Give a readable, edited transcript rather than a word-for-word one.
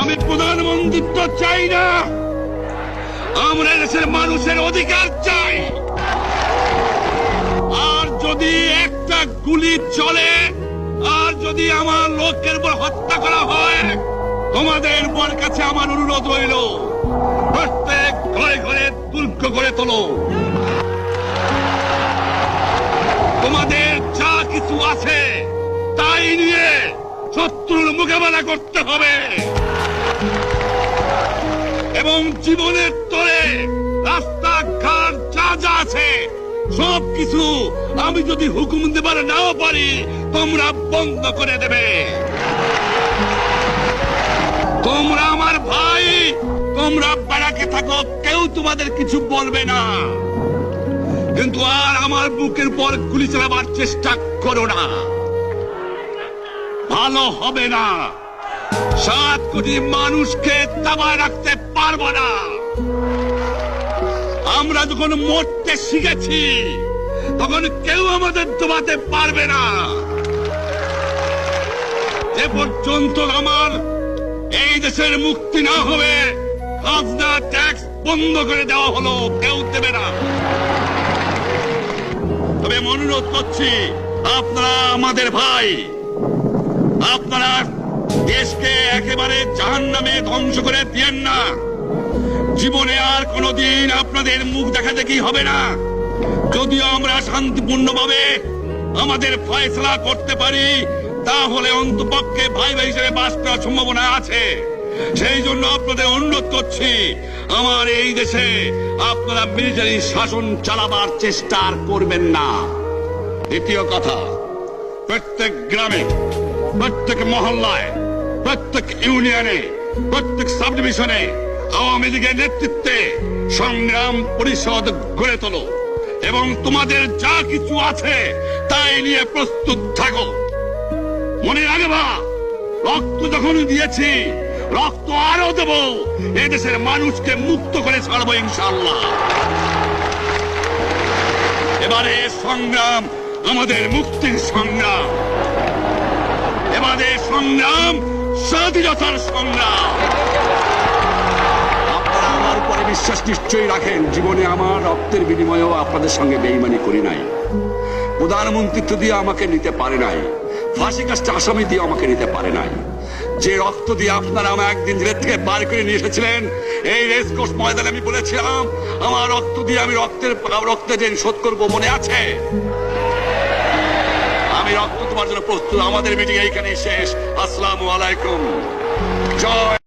আমি প্রধানমন্ত্রিত্ব চাই না, আমরা দেশের মানুষের অধিকার চাই। আর যদি একটা গুলি চলে, আর যদি আমার লোকের উপর হত্যা করা হয়, তোমাদের বর কাছে আমার অনুরোধ রইল, প্রত্যেক ঘরে ঘরে দুর্গ করে তোলো। তোমাদের যা কিছু আছে তাই নিয়ে শত্রুর মোকাবেলা করতে হবে, এবং জীবনের তরে রাস্তাঘাট যা যা আছে সবকিছু আমি যদি হুকুম দেবার নাও পারি, তোমরা বন্ধ করে দেবে। তোমরা আমার ভাই, তোমরা বাড়াকে থাকো, কেউ তোমাদের কিছু বলবে না, কিন্তু আর আমার বুকের পর গুলি চালাবার চেষ্টা করো না, ভালো হবে না। 7 কোটি মানুষকে দাবায় রাখতে পারবো না। আমরা যখন মরতে শিখেছি তখন কেউ আমাদের দবাতে পারবে না। যে পর্যন্ত আমার এই দেশের মুক্তি না হবে, খাজনা ট্যাক্স বন্ধ করে দেওয়া হলো, কেউ দেবে না। তবে আমি অনুরোধ করছি, আপনারা আমাদের ভাই, আপনারা দেশকে একেবারে জাহান্নামে ধ্বংস করে দিয়েন না। জীবনে আর কোনোদিন আপনাদের মুখ দেখা দেখি হবে না। যদিও আমরা শান্তিপূর্ণভাবে আমাদের ফয়সালা করতে পারি, তাহলে অন্তপক্ষে ভাই ভাই হিসেবে বাস করার সম্ভাবনা আছে। সেই জন্য আপনাদের অনুরোধ করছি, আমার এই দেশে আপনারা মিলিটারি শাসন চালাবার চেষ্টা আর করবেন না। দ্বিতীয় কথা, প্রত্যেক গ্রামে, প্রত্যেক মহল্লায়, প্রত্যেক ইউনিয়নে, প্রত্যেক সাব ডিভিশনে আওয়ামী লীগের নেতৃত্বে সংগ্রাম পরিষদ গড়ে তোলো, এবং তোমাদের যা কিছু আছে তাই নিয়ে প্রস্তুত থাকো। মনে রাখবা, রক্ত যখন দিয়েছি, রক্ত আরো দেব, এদেশের মানুষকে মুক্ত করে ছাড়বো ইনশাআল্লাহ। এবারে সংগ্রাম আমাদের মুক্তির সংগ্রাম, এবারে সংগ্রাম স্বাধীনতার সংগ্রাম। আপনারা আমার উপরে বিশ্বাস নিশ্চয়ই রাখেন। জীবনে আমার রক্তের বিনিময়েও আপনাদের সঙ্গে বেইমানি করি নাই। প্রধানমন্ত্রিত্ব দিয়ে আমাকে নিতে পারে নাই, ফাঁসি কাজটা আসামি দিয়ে আমাকে নিতে পারে নাই। যে রক্ত দিয়ে আপনারা আমার একদিন জেলের থেকে বার করে নিয়ে এসেছিলেন, এই রেসকোর্স ময়দানে আমি বলেছিলাম আমার রক্ত দিয়ে আমি রক্তের ঋণ শোধ করবো, মনে আছে? আমি রক্ত তোমার জন্য প্রস্তুত। আমাদের মিটিং এইখানেই শেষ। আসসালামু আলাইকুম। জয়।